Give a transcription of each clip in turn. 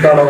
দাঁড়াও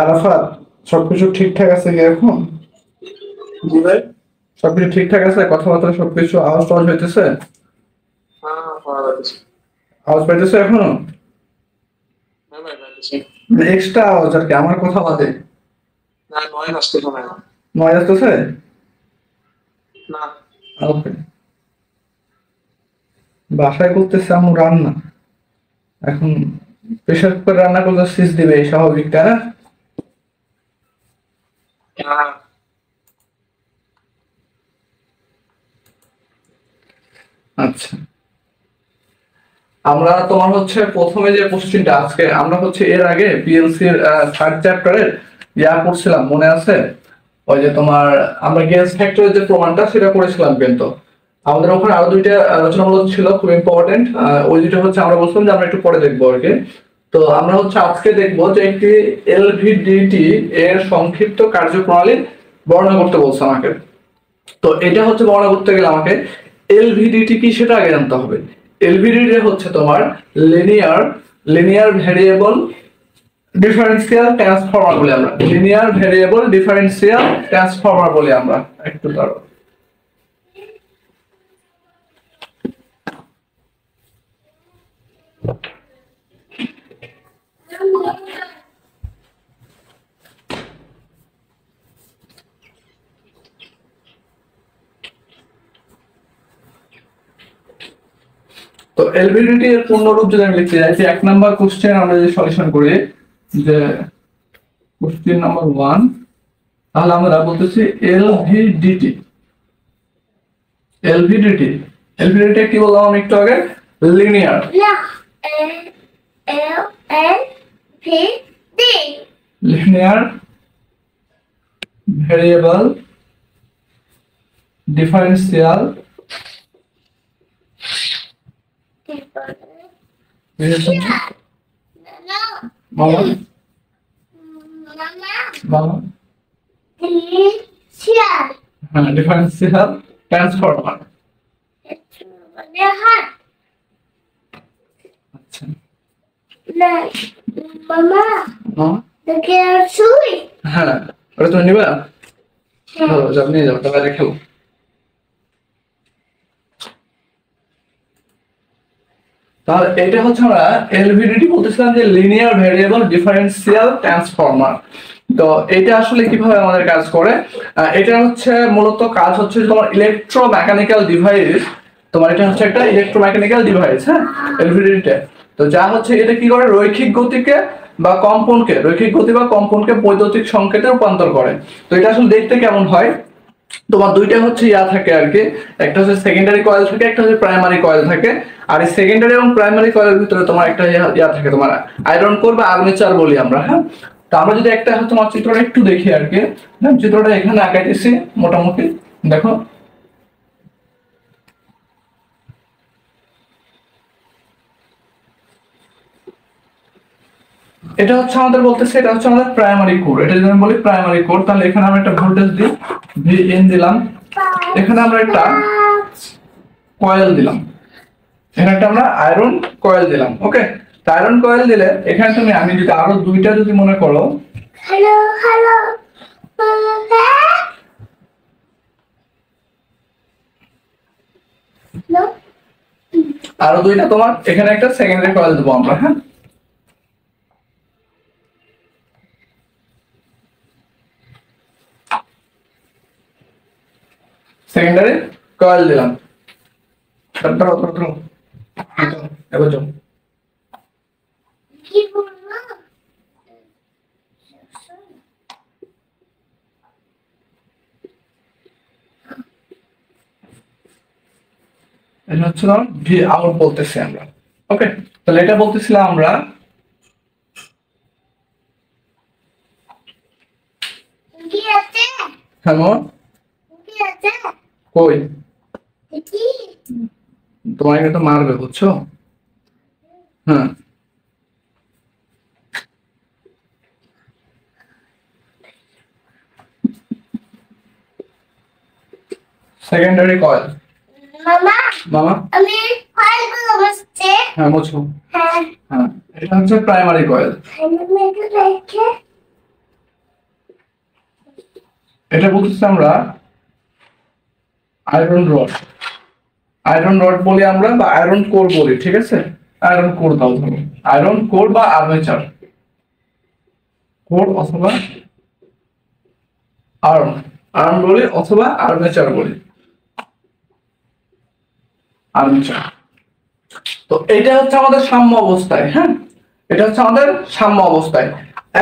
আরাফাত, সবকিছু ঠিকঠাক আছে কি এখন? জি ভাই। সবকিছু ঠিকঠাক আছে? কথাবার্তা সবকিছু আওয়াজ টাওয়াজ হইতেছে? আওয়াজ পাইতেছে এখনো? এক্সট্রা আওয়াজ আর কি, আমার কথা বাদে। না, নয় আসতেছে না। নয় আসতেছে না। ওকে। বাসায় করতেছে আমি রান্না, এখন প্রেশার কুকারে রান্না করলে সিজ দিবে, এই স্বাভাবিক, তাই না? আচ্ছা, আমরা তোমার হচ্ছে প্রথমে যে কোশ্চেনটা আজকে আমরা হচ্ছে এর আগে পিএলসি এর থার্ড চ্যাপ্টারের করছিলাম, মনে আছে? ওই যে তোমার আমরা গ্যাস ফ্যাক্টরের যে প্রমাণটা সেটা করেছিলাম, কিন্তু আমাদের ওখানে আরো দুইটা আলোচনামূলক ছিল, খুব ইম্পর্টেন্ট। ওই দুইটা হচ্ছে আমরা বলছিলাম যে আমরা একটু পরে দেখবো আর কি। তো আমরা হচ্ছে আজকে দেখবো যে একটি এলভিডিটি এর সংক্ষিপ্ত কার্যপ্রণালী বর্ণনা করতে বলছে আমাকে। তো এটা হচ্ছে বর্ণনা করতে গেলে আমাকে এলভিডিটি কি সেটা আগে জানতে হবে। এলভিডিটি হচ্ছে তোমার লিনিয়ার ভেরিয়েবল ডিফারেন্সিয়াল ট্রান্সফর্মার বলি আমরা। লিনিয়ার ভেরিয়েবল ডিফারেন্সিয়াল ট্রান্সফর্মার বলি আমরা। একটু দাঁড়াও। তো এলভিডিটি এর পূর্ণরূপ যদি আমি লিখতে যাই, এক নাম্বার কোশ্চেন আমরা যদি সলিউশন করি, যে কোশ্চেন নাম্বার 1, তাহলে আমরা বলতেছি এলভিডিটি। এলভিডিটি কি বললাম আমি একটু আগে? Linear linear variable differential differential transformer. আচ্ছা, হ্যাঁ, ওটা তুমি নিবা? যাও, নিয়ে যাও, বাইরে খেলো। তাহলে এটা হচ্ছে আমরা এলভিডিটি বলতেছিলাম যে লিনিয়ার ভেরিয়েবল ডিফারেন্সিয়াল ট্রান্সফর্মার। তো এটা আসলে কিভাবে আমাদের কাজ করে? এটা হচ্ছে মূলত কাজ হচ্ছে তোমার ইলেকট্রোমেকানিক্যাল ডিভাইস। তোমার এটা হচ্ছে একটা ইলেকট্রোমেকানিক্যাল ডিভাইস, হ্যাঁ, এলভিডিটি। তো যা হচ্ছে এটা কি করে, রৈখিক গতিকে বা কম্পনকে, রৈখিক গতি বা কম্পনকে বৈদ্যুতিক সংকেতে রূপান্তর করে। তো এটা আসলে দেখতে কেমন হয়, তোমার দুইটা হচ্ছে ইয়া থাকে আর কি, একটা হচ্ছে সেকেন্ডারি কয়েল থাকে, একটা হচ্ছে প্রাইমারি কয়েল থাকে। আর এই সেকেন্ডারি এবং প্রাইমারি কয়েলের ভিতরে তোমার একটা ইয়া থাকে তোমার আয়রন কোর বা আর্মেচার বলি আমরা, হ্যাঁ। তো আমরা যদি একটা তোমার চিত্রটা একটু দেখি আর কি, হ্যাঁ, চিত্রটা এখানে আঁকাইতেছি মোটামুটি, দেখো। এটা হচ্ছে আমাদের বলতেছে, এটা হচ্ছে আমাদের প্রাইমারি কোর। এটা যদি আমি বলি প্রাইমারি কোর, তাহলে এখানে আমরা একটা ভোল্টেজ দিই, ভিএন দিলাম, এখানে আমরা একটা কয়েল দিলাম, এখানে একটা আমরা আয়রন কয়েল দিলাম। ওকে, আয়রন কয়েল দিলে এখানে তুমি, আমি যদি আরো দুইটা যদি মনে করো, হ্যালো হ্যালো আরো দুইটা তোমার এখানে একটা সেকেন্ডারি কয়েল দেবো আমরা, হ্যাঁ। সেকেন্ডারি কয়েল দিলাম, এবার যাও। কি বলবো? এটা হচ্ছে ধর ভি আউট বলতেছি আমরা। ওকে, তাহলে এটা বলতেছিলাম আমরা কি আছে? হ্যালো, কি আছে? কই কি? তোমাকে তো মারবে, বুঝছো? হ্যাঁ, সেকেন্ডারি কয়েল। মামা মামা, আমি ফাইলগুলো বসছে। হ্যাঁ বুঝছো, হ্যাঁ হ্যাঁ, এটা হচ্ছে প্রাইমারি কয়েল। ফাইলগুলো রেখে এটা বলতেছি আমরা আয়রন রড, আয়রন রড বলি আমরা, বা আয়রন কোর বলি, ঠিক আছে। আয়রন কোর দাও ধরো, আয়রন কোর বা আর্মেচার কোর অথবা আর্ম, আর্ম বলি অথবা আর্মেচার বলি, আর্মেচার। তো এটা হচ্ছে আমাদের সাম্য অবস্থায়, হ্যাঁ, এটা হচ্ছে আমাদের সাম্য অবস্থায়।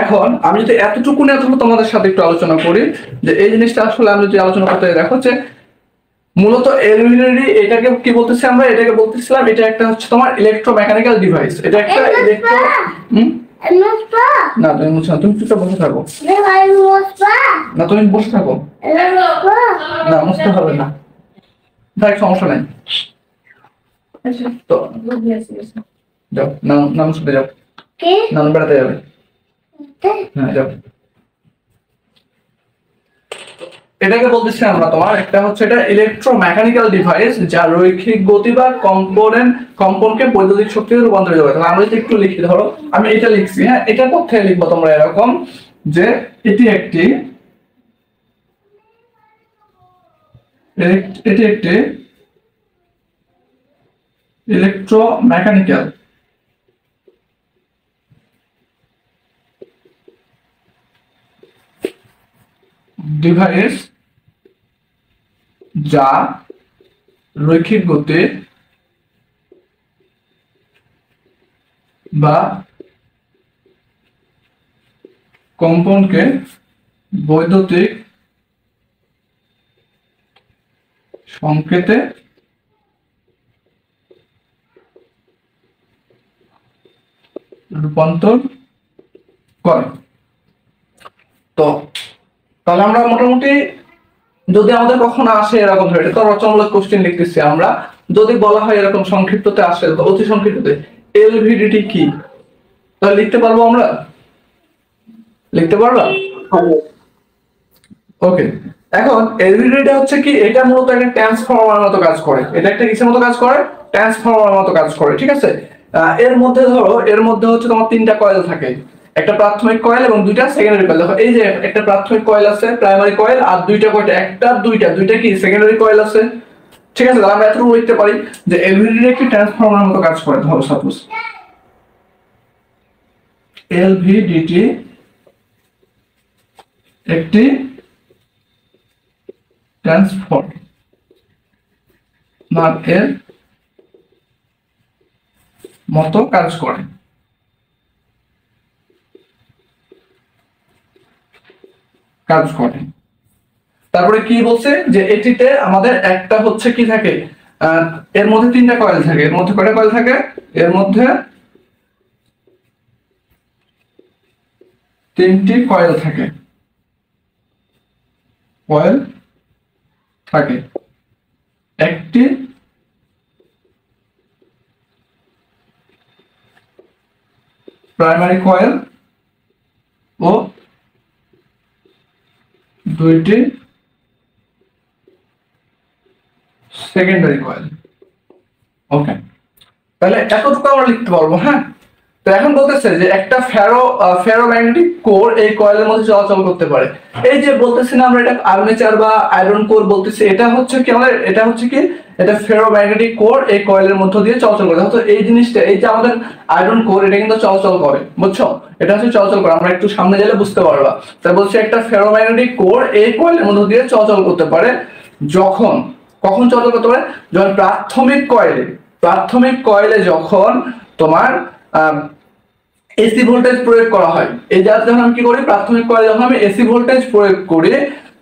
এখন আমি যদি এতটুকু নিয়ে তোমাদের সাথে একটু আলোচনা করি, যে এই জিনিসটা আসলে আমি যদি আলোচনা করতে দেখো যে মূলত এলইডি, এটাকে কি বলতেছি আমরা, এটাকে বলতেছিলাম এটা একটা হচ্ছে তোমার ইলেকট্রোমেকানিক্যাল ডিভাইস। এটা একটা ইলেকট্রো, মুসপা না তুমি বুঝছো না, তুমি চুপচাপ বসে থাকো, ভাই মুসপা না তুমি বসে থাকো, মুসপা না বুঝতে হবে না, দেখ সমস্যা নাই। তো যাও, নাম শুনতে যাও, কি? নাম বেড়াতে যাবে, হ্যাঁ যাও। এটাকে বলতেছি আমরা তোমার একটা হচ্ছে এটা ইলেকট্রোমেকানিক্যাল ডিভাইস, যা রৈখিক গতি বা কম্পনকে বৈদ্যুতিক শক্তিতে রূপান্তরিত করে। তাহলে আমরা যদি একটু লিখি, ধরো আমি এটা লিখছি, হ্যাঁ, এটা কোথায় লিখবো তোমরা এরকম, যে এটি একটি ইলেকট্রোমেকানিক্যাল ডিভাইস, যা রৈখিক গতি বা কম্পনকে বৈদ্যুতিক সংকেতে রূপান্তর করে। তো তাহলে আমরা মোটামুটি, যদি আমাদের কখনো আসে এরকম, এটা তো রচনামূলক কোশ্চেন লিখতেছি আমরা, যদি বলা হয় এরকম সংক্ষিপ্ততে আসে, অতি সংক্ষিপ্ততে এলভিডিটি কি, তাহলে লিখতে পারবো আমরা, লিখতে পারবা? ওকে, এখন এলভিডিটি হচ্ছে কি, এটা মূলত একটা ট্রান্সফরমারের মতো কাজ করে। এটা একটা কিসের মতো কাজ করে? ট্রান্সফরমারের মতো কাজ করে, ঠিক আছে। এর মধ্যে ধরো, এর মধ্যে হচ্ছে তোমার তিনটা কয়েল থাকে, একটা প্রাথমিক কয়েল এবং দুইটা সেকেন্ডারি কয়েল। দেখো এই যে একটা প্রাথমিক কয়েল আছে, প্রাইমারি কয়েল, আর দুইটা কয়েল, একটা দুইটা কি সেকেন্ডারি কয়েল আছে, ঠিক আছে। তাহলে আমরা এতটুকু লিখতে পারি যে এলভিডিটি একটি ট্রান্সফরমারের মতো কাজ করে। ধরো সাপোজ এলভিডিটি একটি ট্রান্সফরমার এর মতো কাজ করে। কাজ করে। তারপরে কি বলছে যে এটিতে আমাদের একটা হচ্ছে কি থাকে, এর মধ্যে 3টা কয়েল থাকে। এর মধ্যে কয়টা কয়েল থাকে? এর মধ্যে 3টি কয়েল থাকে, কয়েল থাকে। একটি প্রাইমারি কয়েল ও 2টি সেকেন্ডারি কয়েল। ওকে, তাহলে এতটুকু আমরা লিখতে পারবো। হ্যাঁ, তো এখন বলতেছে যে একটা ফেরোম্যাগনেটিক কোর এই কয়েলের মধ্যে চলাচল করতে পারে। এই যে বলতেছি না আমরা এটা আর্মেচার বা আয়রন কোর বলতেছি, এটা হচ্ছে কি আমাদের, এটা হচ্ছে কি, এটা ফেরোম্যাগনেটিক কোর এই কয়েলের মধ্য দিয়ে চলাচল করে। তো এই জিনিসটা, এই যে আমাদের আয়রন কোর, এটা কিন্তু চলাচল করে, বুঝছো? এটা হচ্ছে চলাচল করে, আমরা একটু সামনে গেলে বুঝতে পারবা। তাই বলছি একটা ফেরোম্যাগনেটিক কোর এই কয়েলের মধ্য দিয়ে চলাচল করতে পারে যখন, কখন চলাচল করতে পারে? যখন প্রাথমিক কয়েলে যখন তোমার এসি ভোল্টেজ প্রয়োগ করা হয়। এই যখন আমি কি করি, প্রাথমিক কয়েলে যখন আমি এসি ভোল্টেজ প্রয়োগ করি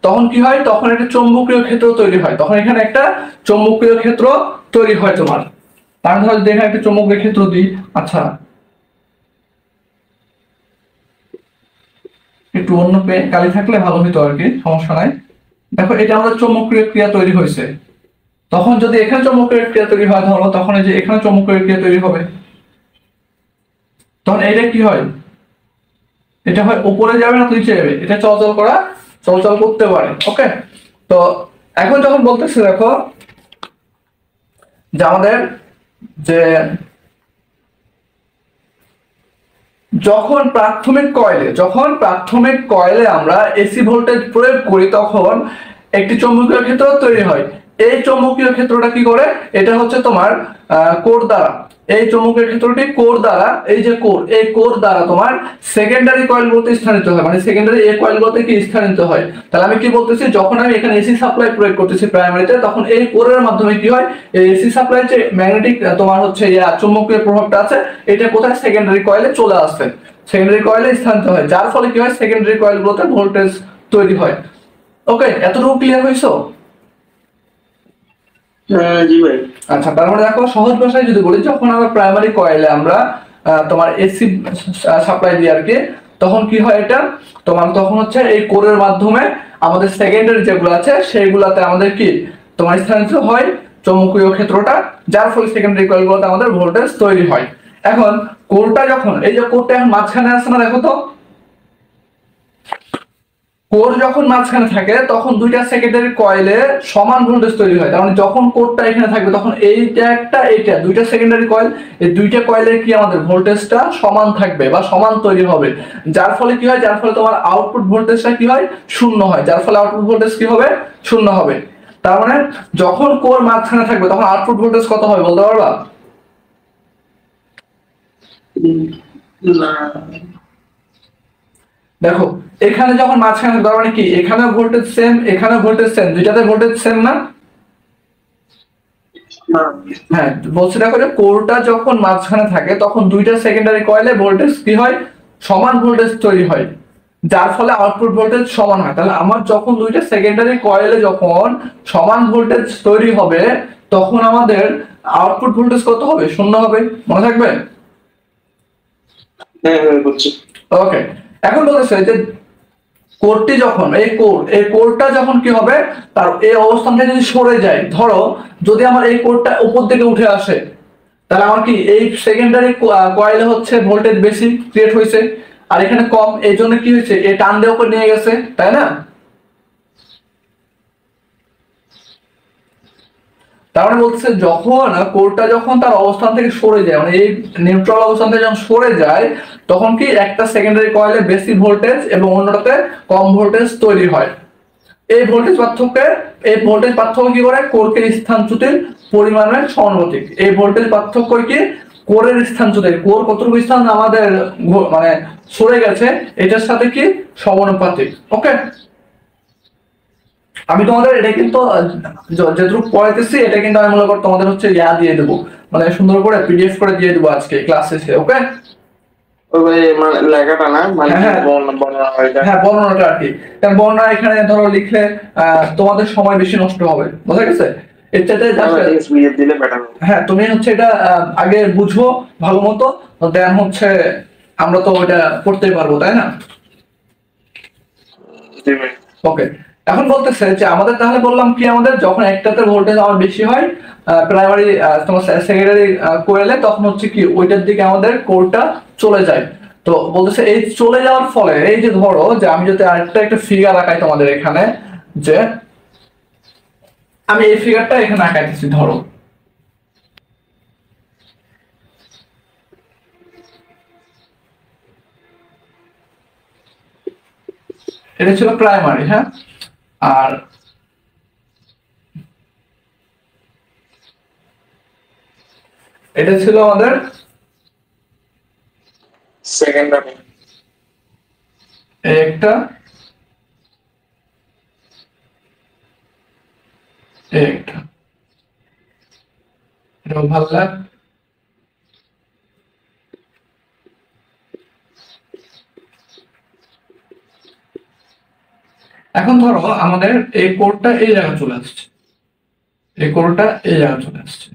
তখন কি হয়, তখন একটা চৌম্বকীয় ক্ষেত্র তৈরি হয়। তখন এখানে একটা চৌম্বকীয় ক্ষেত্র তৈরি হয় তোমার। তার ধর যদি এখানে একটা চৌম্বকীয় ক্ষেত্র দিই, আচ্ছা একটু অন্য কালি থাকলে ভালো হতো আর কি, সমস্যা নাই। দেখো এটা আমাদের চৌম্বকীয় ক্রিয়া তৈরি হয়েছে। তখন যদি এখানে চৌম্বকীয় ক্রিয়া তৈরি হয় ধরো, তখন এই যে এখানে চৌম্বকীয় ক্রিয়া তৈরি হবে, তখন এটা কি হয়, এটা হয় উপরে যাবে না নিচে যাবে, এটা চলাচল করতে পারে। ওকে, তো এখন যখন বলতেছে দেখো যে আমাদের যে যখন প্রাথমিক কয়েলে আমরা এসি ভোল্টেজ প্রয়োগ করি তখন একটি চৌম্বকীয় ক্ষেত্র তৈরি হয়। এই চৌম্বকীয় ক্ষেত্রটা কি করে, এটা হচ্ছে তোমার কোর দ্বারা, এই চৌম্বকীয় ক্ষেত্রটি কোর দ্বারা, এই যে কোর, এই কোর দ্বারা তোমার সেকেন্ডারি কয়েলগুলোতে স্থানিত হয়, মানে সেকেন্ডারি এই কয়েলগুলোতে কি স্থানিত হয়। তাহলে আমি কি বলতেছি, যখন আমি এখানে এসি সাপ্লাই প্রয়োগ করতেছি প্রাইমারিতে, তখন এই কোরের মাধ্যমে কি হয়, এই এসি সাপ্লাই যে ম্যাগনেটিক তোমার হচ্ছে চৌম্বকীয় প্রভাবটা আছে, এটা কোথায়, সেকেন্ডারি কয়েলে চলে আসছে, সেকেন্ডারি কয়েলে স্থানিত হয়, যার ফলে কি হয়, সেকেন্ডারি কয়েলগুলোতে ভোল্টেজ তৈরি হয়। ওকে, এতটুকু ক্লিয়ার হইছো? জি ভাই। আচ্ছা, তার মানে দেখো সহজ ভাষায় যদি বলি, যখন আমরা প্রাইমারি কয়েলে আমরা তোমার এসি সাপ্লাই দিই আর কি, তখন কি হয়, এটা তোমার তখন হচ্ছে এই কোরের মাধ্যমে আমাদের সেকেন্ডারি যেগুলো আছে সেইগুলাতে আমাদের কি তোমার স্থানিত হয় চৌম্বকীয় ক্ষেত্রটা, যার ফলে সেকেন্ডারি কয়েলগুলোতে আমাদের ভোল্টেজ তৈরি হয়। এখন কোরটা যখন, এই যে কোরটা এখন মাঝখানে আছে না, দেখো তো কোর যখন মাঝখানে থাকে তখন দুইটা সেকেন্ডারি কয়েলে সমান ভোল্টেজ তৈরি হয়। কারণ যখন কোরটা এখানে থাকবে তখন এইটা একটা, এইটা দুইটা সেকেন্ডারি কয়েল, এই দুইটা কয়েলের কি আমাদের ভোল্টেজটা সমান থাকবে বা সমান তৈরি হবে, যার ফলে কি হয়, যার ফলে তোমার আউটপুট ভোল্টেজটা কি হয়, শূন্য হয়, যার ফলে আউটপুট ভোল্টেজ কি হবে, শূন্য হবে। তার মানে যখন কোর মাঝখানে থাকবে তখন আউটপুট ভোল্টেজ কত হবে বলতে পারবা? না, দেখো এখানে যখন মাঝখানে, তার মানে কি এখানে ভোল্টেজ সেম, এখানে ভোল্টেজ সেম, দুইটাতে ভোল্টেজ সেম না? হ্যাঁ, বলছি দেখো যে কোরটা যখন মাঝখানে থাকে তখন দুইটা সেকেন্ডারি কয়েলে ভোল্টেজ কি হয়, সমান ভোল্টেজ তৈরি হয়, যার ফলে আউটপুট ভোল্টেজ সমান হয়। তাহলে আমার যখন দুইটা সেকেন্ডারি কয়েলে যখন সমান ভোল্টেজ তৈরি হবে তখন আমাদের আউটপুট ভোল্টেজ কত হবে, শূন্য হবে, মনে থাকবে? হ্যাঁ বুঝছি। ওকে, এখন বলতেছে যে কোরটি যখন, এই কোরটা যখন কি হবে, তার এই অবস্থান থেকে যদি সরে যায়, ধরো যদি আমার এই কোরটা উপর দিকে উঠে আসে, তাহলে আমার কি এই সেকেন্ডারি কয়েলে হচ্ছে ভোল্টেজ বেশি ক্রিয়েট হয়েছে, আর এখানে কম, এই জন্য কি হয়েছে, এই টান দিয়ে উপর নিয়ে গেছে, তাই না? তার মানে বলছে যখন কোরটা যখন তার অবস্থান থেকে সরে যায়, মানে এই নিউট্রাল অবস্থান থেকে যখন সরে যায়, তখন কি একটা সেকেন্ডারি কয়েলে বেশি ভোল্টেজ এবং অন্যটাতে কম ভোল্টেজ তৈরি হয়। এই ভোল্টেজ পার্থক্য কি করে, কোরকে স্থানচ্যুতির পরিমাণের সমানুপাতিক। এই ভোল্টেজ পার্থক্য কি কোরের স্থানচ্যুতি, কোর কতটুকু স্থান আমাদের মানে সরে গেছে এটার সাথে কি সমানুপাতিক। ওকে, আমি তোমাদের এটা কিন্তু যেটুকু পড়াইতেছি এটা কিন্তু আমি মনে করি তোমাদের হচ্ছে দিয়ে দেবো, মানে সুন্দর করে পিডিএফ করে দিয়ে দেবো আজকে ক্লাস শেষে। ওকে, ওই মানে লেখাটা না মানে হ্যাঁ। বর্ণনা এটা। হ্যাঁ, বর্ণনাটা আর কি, কারণ বর্ণনা এখানে ধরো লিখলে তোমাদের সময় বেশি নষ্ট হবে, বোঝা গেছে? এর চাইতে দিলে বেটার হবে। হ্যাঁ, তুমি হচ্ছে এটা আগে বুঝো ভালো মতো, দেন হচ্ছে আমরা তো ওটা করতেই পারবো, তাই না? জি ভাই। ওকে, এখন বলতেছে যে আমাদের তাহলে বললাম কি, আমাদের যখন একটাতে ভোল্টেজ আমার বেশি হয় প্রাইমারি তোমার সেকেন্ডারি কোয়েলে, তখন হচ্ছে কি ওইটার দিকে আমাদের কোরটা চলে যায়। তো বলতেছে এই চলে যাওয়ার ফলে, এই যে ধরো যে আমি যদি আরেকটা একটা ফিগার আঁকাই তোমাদের এখানে, যে আমি এই ফিগারটা এখানে আঁকাইতেছি, ধরো এটা ছিল প্রাইমারি, হ্যাঁ, আর এটা ছিল আমাদের সেকেন্ডারি। একটা একটা এটা ভালো লাগে। এখন ধরো আমাদের এই কোডটা এই জায়গায় চলে আসছে, এই কোডটা এই জায়গায় চলে আসছে।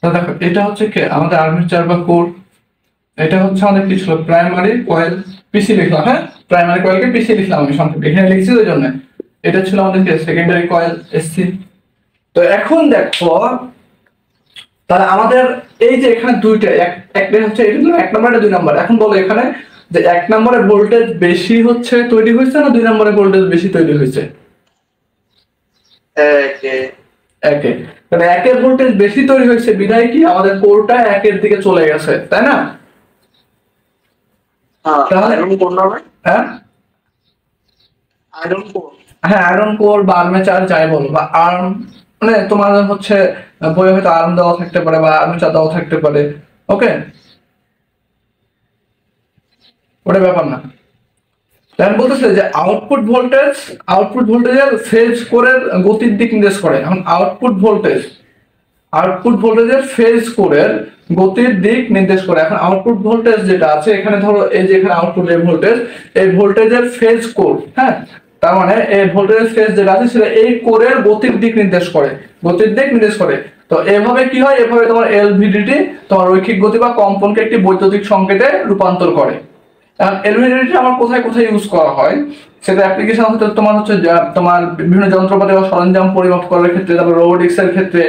তো দেখো এটা হচ্ছে কি আমাদের আর্মেচার বা কোর, এটা হচ্ছে আমাদের কি ছিল, প্রাইমারি কয়েল পিসি লিখলাম, হ্যাঁ, প্রাইমারি কয়েলকে পিসি লিখলাম আমি সংক্ষেপে, এখানে লিখছি ওই জন্য। এটা ছিল আমাদের কি সেকেন্ডারি কয়েল এসসি। তো এখন দেখো তাহলে আমাদের এই যে এখানে দুইটা, একটা হচ্ছে এটা হলো 1 নম্বর, এটা 2 নম্বর। এখন বলো এখানে যে 1 নম্বরে ভোল্টেজ বেশি হচ্ছে তৈরি হয়েছে না 2 নম্বরে ভোল্টেজ বেশি তৈরি হয়েছে? একে, মানে একের ভোল্টেজ বেশি তৈরি হয়েছে বিধায় কি আমাদের কোরটা একের দিকে চলে গেছে, তাই না? তাহলে হ্যাঁ, হ্যাঁ, আয়রন কোর বা আর্মেচার যাই বলো, বা আর্ম, মানে তোমার হচ্ছে বইয়ে হয়তো আর্ম দেওয়া থাকতে পারে বা আর্মেচার দেওয়া থাকতে পারে, ওকে, ওটা ব্যাপার না। তাই বলতেছে যে আউটপুট ভোল্টেজের ফেজ কোরের গতির দিক নির্দেশ করে। এখন আউটপুট ভোল্টেজের ফেজ কোরের গতির দিক নির্দেশ করে। এখন আউটপুট ভোল্টেজ যেটা আছে এখানে, ধরো এই যে এখানে আউটপুট এই ভোল্টেজ, এই ভোল্টেজের ফেজ কোর, হ্যাঁ, তার মানে এই ভোল্টেজের ফেজ যেটা আছে সেটা এই কোরের গতির দিক নির্দেশ করে, তো এভাবে কি হয়, এভাবে তোমার এলভিডিটি তোমার রৈখিক গতি বা কম্পনকে একটি বৈদ্যুতিক সংকেতে রূপান্তর করে। এলভিডিটি আমার কোথায় কোথায় ইউজ করা হয় সেটা অ্যাপ্লিকেশন হচ্ছে তোমার হচ্ছে তোমার বিভিন্ন যন্ত্রপাতি বা সরঞ্জাম পরিমাপ করার ক্ষেত্রে, তারপর রোবোটিক্স এর ক্ষেত্রে,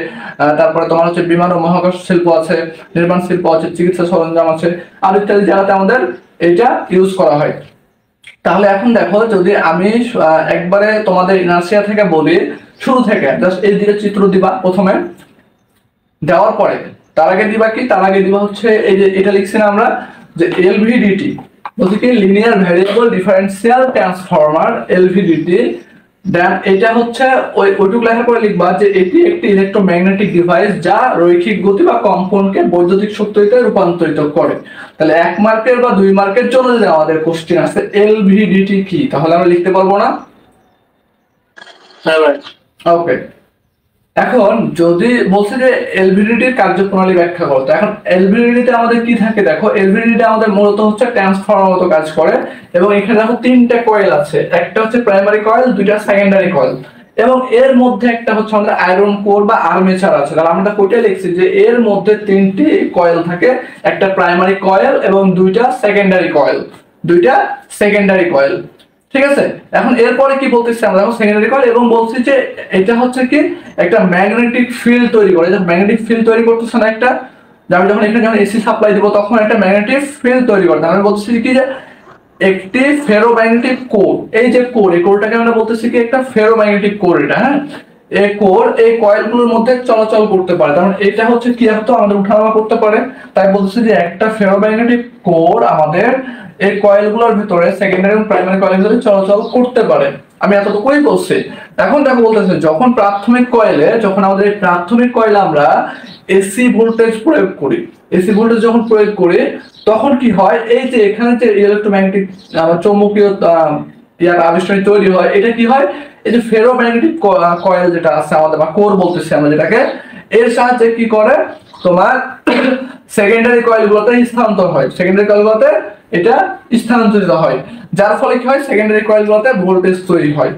তারপরে তোমার হচ্ছে বিমান ও মহাকাশ শিল্প আছে, নির্মাণ শিল্প আছে, চিকিৎসা সরঞ্জাম আছে, আর ইত্যাদি জায়গাতে আমাদের এটা ইউজ করা হয়। তাহলে এখন দেখো যদি আমি একবারে তোমাদের ইনার্সিয়া থেকে বলি, শুরু থেকে জাস্ট এই দিকে চিত্র দিবা প্রথমে, দেওয়ার পরে তার আগে দিবা কি, তার আগে দিবা হচ্ছে এই যে এটা লিখছি না আমরা যে এলভিডিটি, বলতে কি linear variable differential transformer, LVDT. দেন এটা হচ্ছে ওইটুকু লেখার পরে লিখবা যে এটি একটি ইলেকট্রোম্যাগনেটিক ডিভাইস যা রৈখিক গতি বা কম্পনকে বৈদ্যুতিক শক্তিতে রূপান্তরিত করে। তাহলে 1 মার্কের বা 2 মার্কের জন্য যদি আমাদের কোশ্চেন আসে এলভিডিটি কি, তাহলে আমরা লিখতে পারবো না? হ্যাঁ ভাই। ওকে, এখন যদি বলছে যে এলভিডিটির কার্যপ্রণালী ব্যাখ্যা করো, তো এখন এলভিডিটিতে আমাদের কি থাকে দেখো, এলভিডিটি আমাদের মূলত হচ্ছে ট্রান্সফরমার মতো কাজ করে, এবং এখানে দেখো 3টে কয়েল আছে, একটা হচ্ছে প্রাইমারি কয়েল, 2টা সেকেন্ডারি কয়েল, এবং এর মধ্যে একটা হচ্ছে আমাদের আয়রন কোর বা আর্মেচার আছে। তাহলে আমরা কোইটা লিখছি যে এর মধ্যে 3টি কয়েল থাকে, একটা প্রাইমারি কয়েল এবং 2টা সেকেন্ডারি কয়েল, ঠিক আছে? এখন এরপরে কি বলতেছি আমরা, সেকেন্ডারি কয়েল, এবং বলছি যে এটা হচ্ছে কি একটা ম্যাগনেটিক ফিল্ড তৈরি করে, যে ম্যাগনেটিক ফিল্ড তৈরি করতেছে না একটা, যে আমি যখন এখানে যখন এসি সাপ্লাই দিব তখন একটা ম্যাগনেটিক ফিল্ড তৈরি করে। আমি বলতেছি কি যে একটি ফেরোম্যাগনেটিক কোর, এই যে কোর, এই কোরটাকে আমরা বলতেছি কি একটা ফেরোম্যাগনেটিক কোর, এটা, হ্যাঁ, এই কোর এই কয়েলগুলোর মধ্যে চলাচল করতে পারে, কারণ এটা হচ্ছে কি হতো আমাদের উঠানামা করতে পারে। তাই বলতেছি যে একটা ফেরোম্যাগনেটিক কোর আমাদের এই কয়েলগুলোর ভিতরে সেকেন্ডারি এবং প্রাইমারি কয়েলের ভিতরে চলাচল করতে পারে। আমি এতটুকুই বলছি। এখন দেখো বলতেছে যখন আমাদের এই প্রাথমিক কয়েলে আমরা এসি ভোল্টেজ প্রয়োগ করি, তখন কি হয়, এই যে এখানে যে ইলেকট্রোম্যাগনেটিক চৌম্বকীয় ইয়ার আবিষ্কার তৈরি হয়, এটা কি হয়, এই যে ফেরোম্যাগনেটিক কয়েল যেটা আছে আমাদের বা কোর বলতেছি আমরা যেটাকে, এর সাহায্যে কি করে তোমার সেকেন্ডারি কয়েলগুলোতে স্থানান্তর হয়, সেকেন্ডারি কয়েলগুলোতে এটা স্থানান্তরিত হয়, যার ফলে কি হয় সেকেন্ডারি কয়েলগুলোতে ভোল্টেজ তৈরি হয়।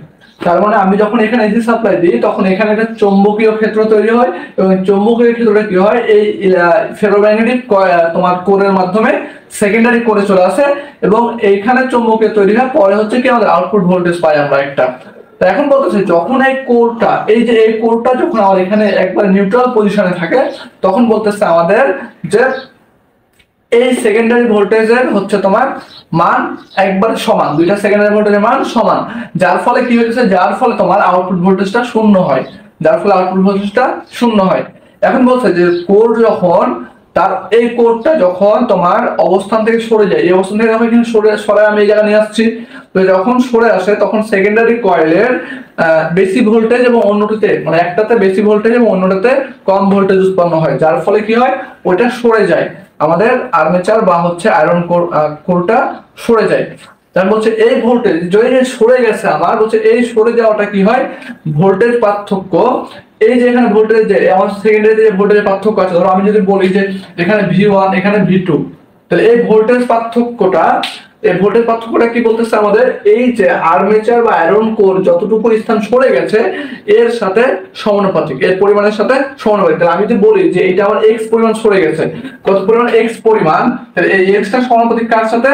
তার মানে আমি যখন এখানে এসি সাপ্লাই দিই তখন এখানে একটা চৌম্বকীয় ক্ষেত্র তৈরি হয়, এবং চৌম্বকীয় ক্ষেত্রটা কি হয় এই ফেরোম্যাগনেটিক তোমার কোরের মাধ্যমে সেকেন্ডারি কোরে চলে আসে, এবং এইখানে চৌম্বকীয় তৈরি হয়, পরে হচ্ছে কি আমাদের আউটপুট ভোল্টেজ পাই আমরা একটা। তো এখন বলতেছে যখন এই কোরটা, এই যে এই কোরটা যখন আমার এখানে একবার নিউট্রাল পজিশনে থাকে, তখন বলতেছে আমাদের যে এই সেকেন্ডারি ভোল্টেজের হচ্ছে তোমার মান একবার সমান, দুইটা সেকেন্ডারি ভোল্টেজের মান সমান, যার ফলে কি হয়েছে, যার ফলে তোমার আউটপুট ভোল্টেজটা শূন্য হয়, যার ফলে আউটপুট ভোল্টেজটা শূন্য হয়। এখন বলছে যে কোর যখন তার এই কোরটা যখন তোমার অবস্থান থেকে সরে যায়, এই অবস্থান থেকে যখন এখানে সরে আমি এই জায়গায় নিয়ে আসছি, তো যখন সরে আসে তখন সেকেন্ডারি কয়েলের বেশি ভোল্টেজ এবং অন্যটিতে মানে একটাতে বেশি ভোল্টেজ এবং অন্যটাতে কম ভোল্টেজ উৎপন্ন হয়, যার ফলে কি হয় ওইটা সরে যায়, আমাদের আর্মেচার বা হচ্ছে আয়রন কোরটা সরে যায়। তার বলছে এই ভোল্টেজ যদি সরে গেছে আমার, বলছে এই সরে যাওয়াটা কি হয় ভোল্টেজ পার্থক্য, এই যে এখানে ভোল্টেজ যে আমার সেকেন্ডারি যে ভোল্টেজের পার্থক্য আছে, ধরো আমি যদি বলি যে এখানে V1 এখানে V2, তাহলে এই ভোল্টেজ পার্থক্যটা, এই ভোল্টেজ পার্থক্যটা কি বলতেছে আমাদের এই যে আর্মেচার বা আয়রন কোর যতটুকু স্থান সরে গেছে এর সাথে সমানুপাতিক, এর পরিমাণের সাথে সমানুপাতিক। তাহলে আমি যদি বলি যে এটা আমার x পরিমাণ সরে গেছে, কত পরিমাণ x পরিমাণ, তাহলে এই x টা সমানুপাতিক কার সাথে,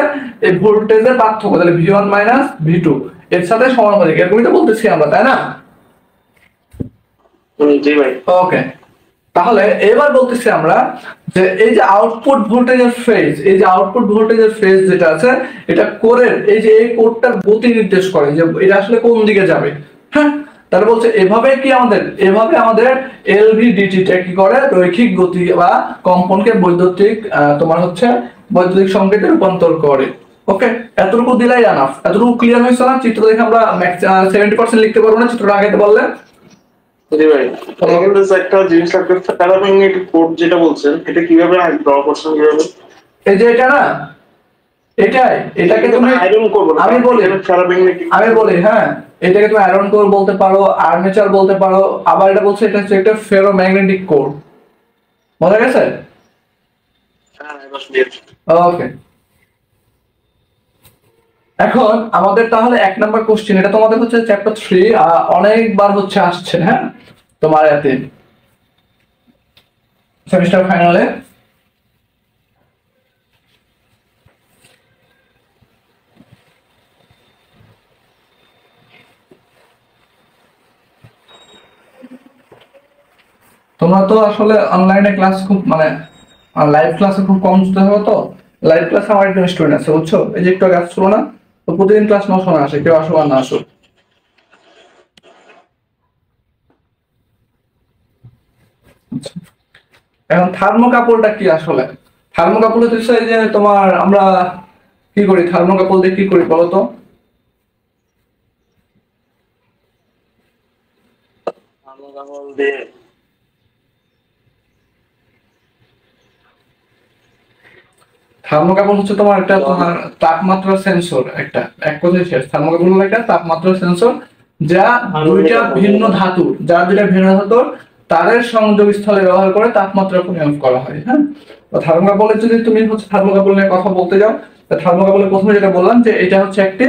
এই ভোল্টেজের পার্থক্য, তাহলে V1 V2 এর সাথে সমানুপাতিক, এরকমই তো বলতেছি আমরা, তাই না? জি ভাই। ওকে, তাহলে এবার বলতেছি আমরা যে এই যে আউটপুট ভোল্টেজের ফেজ, এই যে আউটপুট ভোল্টেজের ফেজ যেটা আছে এটা কোরের এই যে এই কোরটার গতি নির্দেশ করে যে এটা আসলে কোন দিকে যাবে। হ্যাঁ, তাহলে বলছে এভাবে কি আমাদের, এভাবে আমাদের এলভিডিটি টা কি করে রৈখিক গতি বা কম্পনকে বৈদ্যুতিক তোমার হচ্ছে বৈদ্যুতিক সংকেতে রূপান্তর করে। ওকে, এতটুকু দিলাই এনাফ, এতটুকু ক্লিয়ার হয়েছে না? চিত্র দেখে আমরা 70% লিখতে পারবো না, চিত্রটা আগাইতে বললে। জি ভাই, কিন্তু একটা জিনিস লাগবে, ফেরোম্যাগনেটিক কোড যেটা বলছেন এটা কিভাবে ড্র করছেন কিভাবে? এই যে এটা না, এটাকে তুমি আয়রন করব না, আমি বলি ফেরোম্যাগনেটিক, আমি বলি হ্যাঁ, এটাকে তুমি আয়রন কোর বলতে পারো, আর্মেচার বলতে পারো, আবার এটা বলছে এটা হচ্ছে একটা ফেরোম্যাগনেটিক কোর। বোঝা গেছে? হ্যাঁ এবার বুঝেছি। ওকে, এখন আমাদের তাহলে 1 নাম্বার কোশ্চেন, এটা তোমাদের হচ্ছে চ্যাপ্টার 3 অনেকবার হচ্ছে আসছে, হ্যাঁ তোমার এতে সেমিস্টার ফাইনালে। তোমরা তো আসলে অনলাইনে ক্লাস খুব মানে লাইভ ক্লাসে খুব কম শুনতে হবে, তো লাইভ ক্লাসে আমার একজন স্টুডেন্ট আছে বুঝছো, এই যে একটু আগে আসছিল না, তো প্রতিদিন ক্লাস 9 সময় আসে, কেউ আসো আর না আসো। আচ্ছা, এখন থার্মোকাপলটা কি আসলে? থার্মোকাপল হচ্ছে এই যে তোমার আমরা কি করি, থার্মোকাপল দিয়ে কি করি বলো তো? থার্মোকাপল দিয়ে থার্মোকাপল হচ্ছে তোমার একটা তোমার তাপমাত্রা সেন্সর, একটা এক কথায় শেষ। থার্মোকাপল হলো একটা তাপমাত্রা সেন্সর যা দুইটা ভিন্ন ধাতু, যা দুইটা ভিন্ন ধাতুর তারের সংযোগ স্থলে ব্যবহার করে তাপমাত্রা পরিমাপ করা হয়। হ্যাঁ, তো থার্মোকাপলের যদি তুমি হচ্ছে থার্মোকাপল নিয়ে কথা বলতে যাও, থার্মোকাপলের প্রথমে যেটা বললাম যে এটা হচ্ছে একটি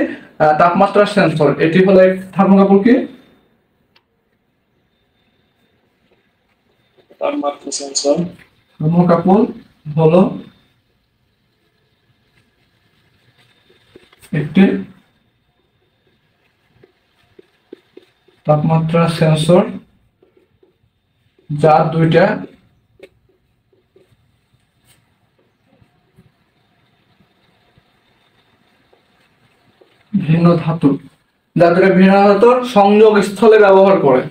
তাপমাত্রা সেন্সর, এটি হলো থার্মোকাপল কি তাপমাত্রা সেন্সর। থার্মোকাপল হলো একটি তাপমাত্রা সেন্সর যার দুইটা ভিন্ন ধাতু, যার দুইটা ভিন্ন ধাতুর সংযোগ স্থলে ব্যবহার করে।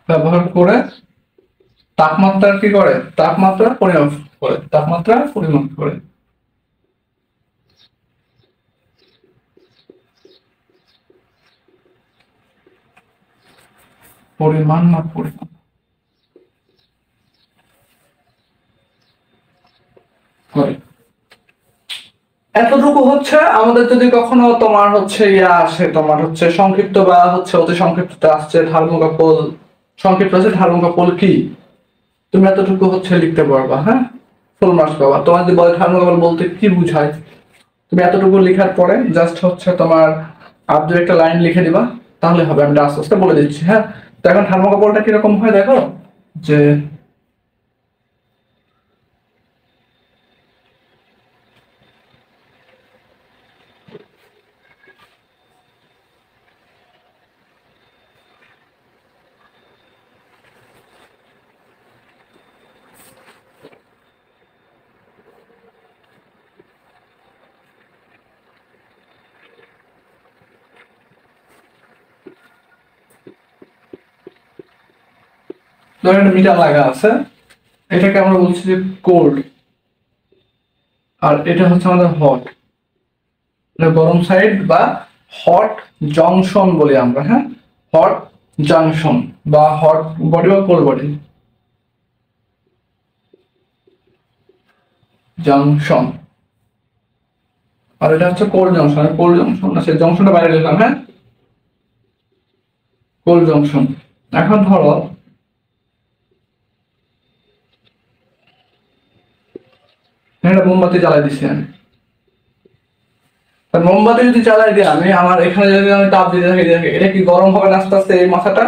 ব্যবহার করে তাপমাত্রা কি করে, তাপমাত্রা পরিমাপ করে, তাপমাত্রা পরিমাপ করে। পরিমাণ না পরিমাপ করে। এতটুকু হচ্ছে আমাদের যদি কখনো তোমার হচ্ছে ইয়া আসে, তোমার হচ্ছে সংক্ষিপ্ত বা হচ্ছে অতি সংক্ষিপ্ত আসছে থার্মোকাপল, সংক্ষিপ্ত আছে থার্মোকাপল কি, তুমি এতটুকু হচ্ছে লিখতে পারবা, হ্যাঁ, ফুল মার্কস পাবা। তোমার যদি বলে থার্মোকাপল বলতে কি বুঝায়, তুমি এতটুকু লেখার পরে জাস্ট হচ্ছে তোমার আর দু একটা লাইন লিখে দিবা, তাহলে হবে। আমি আস্তে আস্তে বলে দিচ্ছি, হ্যাঁ। তো এখন থার্মোকাপলটা কিরকম হয় দেখো, যে ধরো একটা মিটার লাগা আছে, এটাকে আমরা বলছি যে কোল্ড, আর এটা হচ্ছে আমাদের হট, গরম সাইড বা হট জংশন বলি আমরা, হ্যাঁ, হট জাংশন বা হট বডি বা কোল্ড বডি জাংশন। আর এটা হচ্ছে কোল্ড জংশন, কোল্ড জংশন না, সেই জংশনটা বাইরে লিখলাম, হ্যাঁ, কোল্ড জংশন। এখন ধরো একটা মোমবাতি জ্বালাই দিচ্ছি আমি, মোমবাতি যদি জ্বালাই দিই আমি, আমার এখানে যদি আমি তাপ দিতে থাকি, এটা কি গরম হবে না আস্তে আস্তে? এই মাথাটা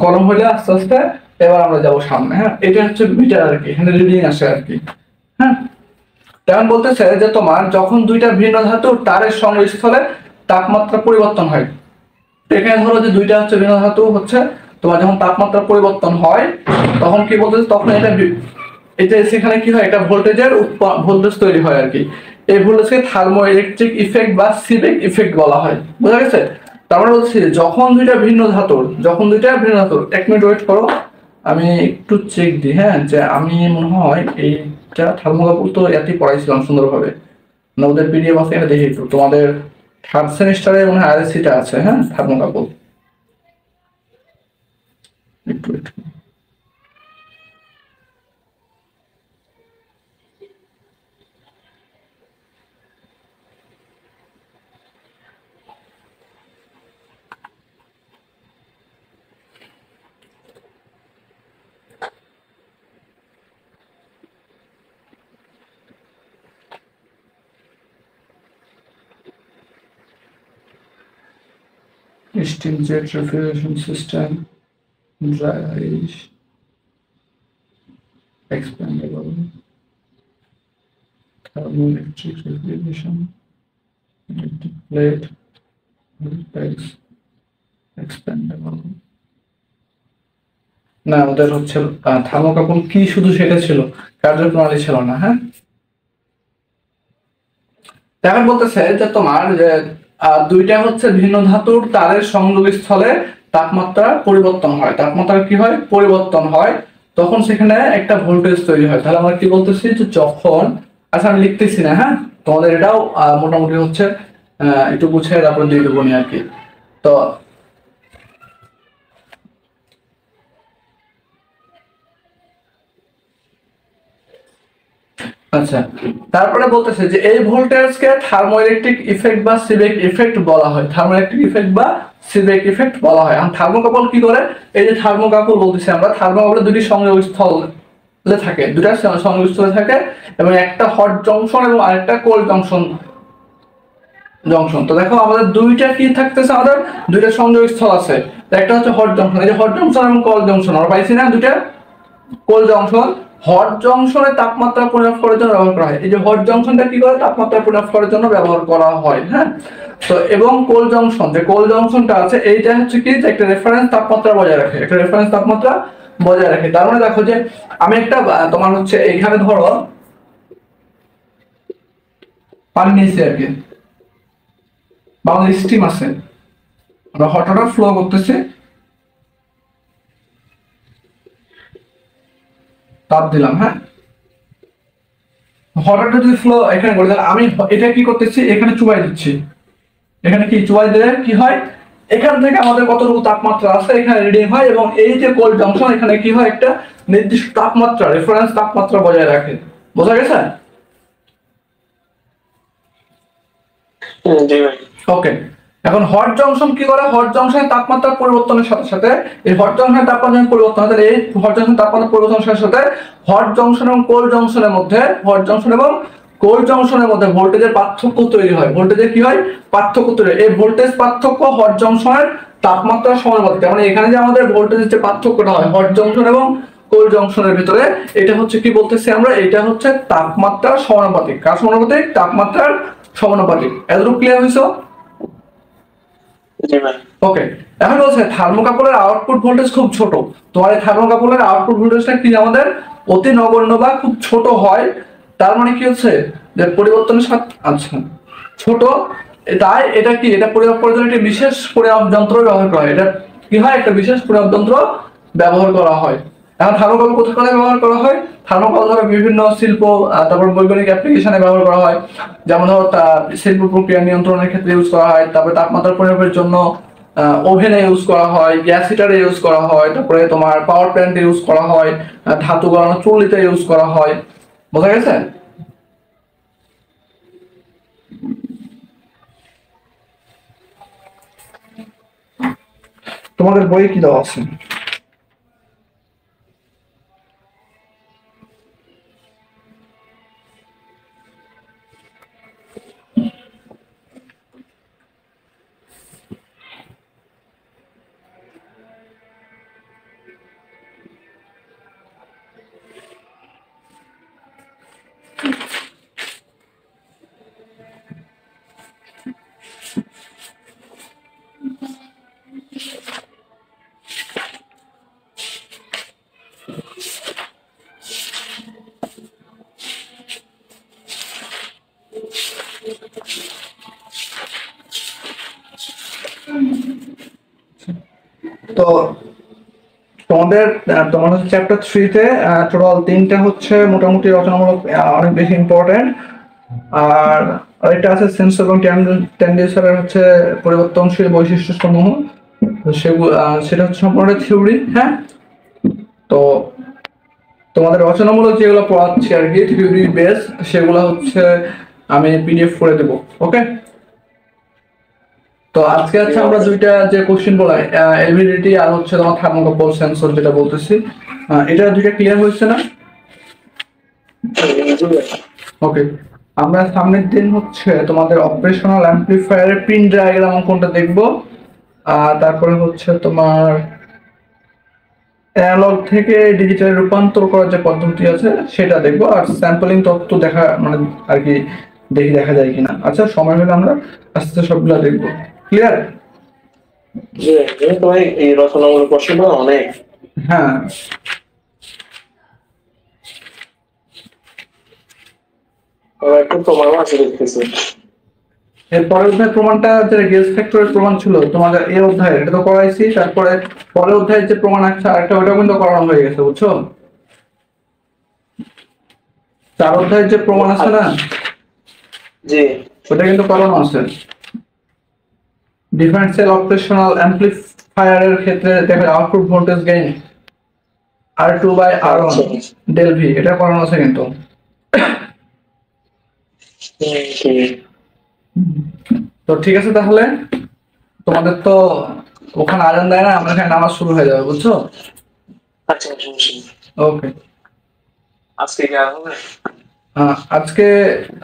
গরম হলে আস্তে আস্তে এবার আমরা যাবো সামনে, হ্যাঁ। এটা হচ্ছে মিটার আর কি, এখানে রিডিং আসে আর কি, হ্যাঁ। তেমন বলতেছে যে তোমার যখন দুইটা ভিন্ন ধাতুর তারের সংযোগস্থলে তাপমাত্রা পরিবর্তন হয়, এখানে ধরো যে দুইটা হচ্ছে ভিন্ন ধাতু হচ্ছে, তোমার যখন তাপমাত্রা পরিবর্তন হয় তখন কি বলতেছে, তখন এটা সেখানে কি হয়, একটা ভোল্টেজের ভোল্টেজ তৈরি হয় আর কি। এই ভোল্টেজকে থার্মো ইলেকট্রিক ইফেক্ট বা সিবেক ইফেক্ট বলা হয়, বুঝা গেছে? তারপরে বলছি যখন দুইটা ভিন্ন ধাতুর, এক মিনিট ওয়েট করো, আমি একটু চেক দিই, হ্যাঁ, যে আমি মনে হয় এইটা থার্মোকাপল তো এতই পড়াইছিলাম সুন্দরভাবে না, ওদের পিডিএফ আছে, এটা দেখি একটু, তোমাদের থার্ড সেমিস্টারে মনে হয় আরএসসিটা আছে, হ্যাঁ, থার্মোকাপল, একটু একটু steam jet refrigeration system, dry ice, expandable, thermoelectric refrigeration, electric plate, voltage, expandable। না, ওদের হচ্ছে থার্মোকাপল কি শুধু সেটা ছিল, কার্যপ্রণালী ছিল না, হ্যাঁ। এখন বলতেছে যে তোমার যে দুইটা হচ্ছে ভিন্ন ধাতুর তারের সংযোগস্থলে তাপমাত্রা পরিবর্তন হয়, তাপমাত্রা কি হয়, পরিবর্তন হয়, তখন সেখানে একটা ভোল্টেজ তৈরি হয়। তাহলে আমরা কি বলতেছি যে যখন, আচ্ছা আমি লিখতেছি না, হ্যাঁ, তোমাদের এটাও মোটামুটি হচ্ছে একটু গুছিয়ে তারপরে দিয়ে দেবো আর কি। তো আচ্ছা, তারপরে বলতেছে যে এই ভোল্টেজকে থার্মোইলেকট্রিক ইফেক্ট বা সিবেক ইফেক্ট বলা হয়, থার্মোইলেকট্রিক ইফেক্ট বা সিবেক ইফেক্ট বলা হয়। আর থার্মোকাপল কি করে, এই যে থার্মোকাপল বলতেছি আমরা, থার্মোকাপলে দুটি সংযোগস্থলে থাকে, দুটা সংযোগস্থলে থাকে, এবং একটা হট জংশন এবং আরেকটা কোল্ড জংশন। তো দেখো আমাদের দুইটা কি থাকতেছে, আমাদের দুইটা সংযোগস্থল আছে, একটা হচ্ছে হট জংশন, এই যে হট জংশন এবং কোল্ড জংশন আমরা পাইছি না দুইটা, কোল্ড জংশন হট জংশনে তাপমাত্রা পরিমাপ করার জন্য ব্যবহার করা হয়। এই যে হট জংশনটা কি করে, তাপমাত্রা পরিমাপ করার জন্য ব্যবহার করা হয়, হ্যাঁ। তো এবং কোল্ড জংশন, যে কোল্ড জংশনটা আছে, এইটা হচ্ছে কি, একটা রেফারেন্স তাপমাত্রা বজায় রাখে, একটা রেফারেন্স তাপমাত্রা বজায় রাখে। তার মানে দেখো যে আমি একটা তোমার হচ্ছে এইখানে ধরো পানি নিয়েছি আর কি, বা আমাদের স্টিম আছে, আমরা হট ওয়াটার ফ্লো করতেছি, তাপ দিলাম, হ্যাঁ, হঠাৎ যদি ফ্লো এখানে করে, তাহলে আমি এটা কি করতেছি, এখানে চুবাই দিচ্ছি, এখানে কি চুবাই দিলে কি হয়, এখান থেকে আমাদের কতটুকু তাপমাত্রা আছে এখানে রিডিং হয়, এবং এই যে কোল্ড জংশন এখানে কি হয়, একটা নির্দিষ্ট তাপমাত্রা, রেফারেন্স তাপমাত্রা বজায় রাখে, বোঝা গেছে? জি ভাই। ওকে, এখন হট জংশন কি করে? হট জংশনের তাপমাত্রার পরিবর্তনের সাথে সাথে এই হট জংশনের তাপমাত্রা পরিবর্তন হয়, তাহলে এই হট জংশনের তাপমাত্রা পরিবর্তনের সাথে সাথে হট জংশন এবং কোল্ড জংশনের মধ্যে ভোল্টেজের পার্থক্য তৈরি হয়। ভোল্টেজের কি হয়? পার্থক্য তৈরি হয়। এই ভোল্টেজ পার্থক্য হট জংশনের তাপমাত্রার সমানুপাতিক। মানে এখানে যে আমাদের ভোল্টেজের যে পার্থক্যটা হয় হট জংশন এবং কোল্ড জংশনের ভিতরে, এটা হচ্ছে কি বলতেছি আমরা? এটা হচ্ছে তাপমাত্রার সমানুপাতিক। কার সমানুপাতিক? তাপমাত্রার সমানুপাতিক। এতটুকু ক্লিয়ার হয়েছে? জি ভাই। ওকে, এখন বলছে থার্মোকাপলের আউটপুট ভোল্টেজ খুব ছোট। তোমার এই থার্মোকাপলের আউটপুট ভোল্টেজটা কি আমাদের অতি নগণ্য বা খুব ছোট হয়। তার মানে কি হচ্ছে যে পরিবর্তনের সাথে আচ্ছা ছোট, তাই এটা কি এটা পরিমাপ করার জন্য একটি বিশেষ পরিমাপ যন্ত্র ব্যবহার করা হয়। এটা কি হয়? একটা বিশেষ পরিমাপ যন্ত্র ব্যবহার করা হয়। এখন থার্মোকল কোথায় ব্যবহার করা হয়? থার্মোকল ধরো বিভিন্ন শিল্প, তারপর বৈজ্ঞানিক অ্যাপ্লিকেশনে ব্যবহার করা হয়। যেমন ধরো শিল্প প্রক্রিয়া নিয়ন্ত্রণের ক্ষেত্রে ইউজ করা হয়, তারপরে তাপমাত্রা পরিমাপের জন্য ওভেনে ইউজ করা হয়, গ্যাস হিটারে ইউজ করা হয়, তারপরে তোমার পাওয়ার প্ল্যান্টে ইউজ করা হয়, ধাতু গলানো চুল্লিতে ইউজ করা হয়। বোঝা গেছে? তোমাদের বইয়ে কি দেওয়া আছে? তো তোমার হচ্ছে চ্যাপ্টার 3-তে টোটাল 3টা হচ্ছে মোটামুটি রচনামূলক, অনেক বেশি ইম্পর্টেন্ট। আর আরেকটা আছে সেন্সর এবং টেন্ডেন্সারের হচ্ছে পরিবর্তনশীল বৈশিষ্ট্য সমূহ। সেগুলো সেটা হচ্ছে সম্পূর্ণ থিওরি। হ্যাঁ, তো তোমাদের রচনামূলক যেগুলো পড়াচ্ছি আর কি থিওরি বেস, সেগুলো হচ্ছে আমি পিডিএফ করে দেবো। ওকে, তো আজকে হচ্ছে আমরা দুইটা যে কোশ্চেন বলা এলভিডিটি আর হচ্ছে তোমার থার্মোকাপল সেন্সর যেটা বলতেছি, এটা দুইটা ক্লিয়ার হয়েছে না? ওকে, আমরা সামনের দিন হচ্ছে তোমাদের অপারেশনাল অ্যাম্পলিফায়ারের পিন ডায়াগ্রাম অঙ্কনটা দেখব। তারপরে হচ্ছে তোমার অ্যানালগ থেকে ডিজিটাল রূপান্তর করার যে পদ্ধতি আছে সেটা দেখবো, আর স্যাম্পলিং তত্ত্ব দেখা মানে আর কি দেখা যায় কিনা। আচ্ছা, সময় হলে আমরা আস্তে আস্তে সবগুলো দেখবো। ক্লিয়ার? জি ভাই, এই রচনামূলক প্রশ্নটা অনেক। হ্যাঁ, একটু প্রমাণও আছে দেখতেছি। এর পরের অধ্যায় প্রমাণটা যে গেজ ফ্যাক্টরের প্রমাণ ছিল তোমাদের এই অধ্যায়ে, এটা তো করাইছি। তারপরে পরের অধ্যায়ের যে প্রমাণ আছে আরেকটা, ওইটাও কিন্তু করানো হয়ে গেছে, বুঝছো? 4 অধ্যায়ের যে প্রমাণ আছে না, জি, ওটা কিন্তু করানো আছে। ডিফারেন্সিয়াল অপারেশনাল অ্যাম্পলিফায়ারের ক্ষেত্রে দেখা output voltage gain R2/R1 del V, এটা করানো আছে কিন্তু। তো ঠিক আছে, তাহলে তোমাদের তো ওখানে আজান দেয় না, আমরা এখানে নামাজ শুরু হয়ে যাবে, বুঝছো? আচ্ছা, ওকে, আজকে কি আর হবে? আজকে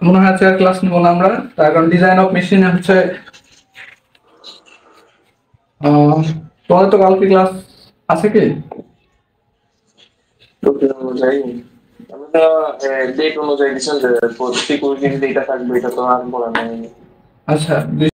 মনে হয় আজকে ক্লাস নিব না আমরা, তার কারণ ডিজাইন অফ মেশিন হচ্ছে তোমাদের তো কালকে ক্লাস আছে কি? অনুযায়ী আমরা ডেট অনুযায়ী দিচ্ছেন যে প্রতি কুইজে যেটা থাকবে এটা তো আর বলা নেই। আচ্ছা,